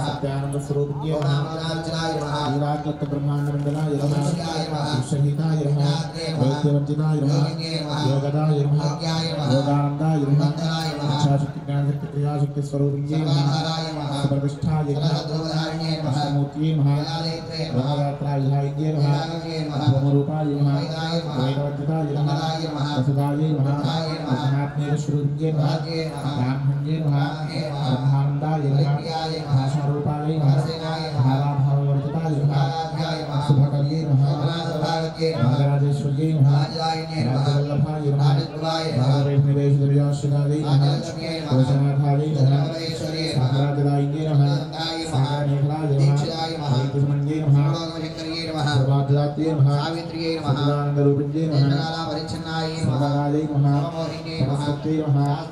सत्यानंद स्वरूपीय लीलात्मक ब्रह्मांड मंडलाय नमः शहीदाय नमः वैद्यवर्जिताय नमः योगदाय नमः योगानंदाय नमः इच्छाशक्ति ज्ञानशक्ति क्रियाशक्ति स्वरूपीय नमः प्रतिष्ठाय नमः मूर्तिये नमः ब्रह्मगात्राय नमः ब्रह्मरूपाय नमः वैद्यवर्जिताय नमः वसुदाय नमः महात्म्य स्वरूपीय नमः ब्राह्मण्ये नमः ब्रह्मानंदाय नमः भाषारूपाय नमः भावाभाववर्जिताय नमः शुभकर्ये नमः नागराजेश्वर्ये नमः राजवल्लभाय नमः भावरेशनिवेशद्रव्याश्रिताय नमः कोशनाथाय नमः सागराजदायिने नमः सागरमेखलाय नमः वैकुण्ठमण्ये नमः सर्वाद्दात्ये नमः सच्चिदानन्दरूपिण्ये नमः सर्वकालाय नमः सरस्वत्यै नमः।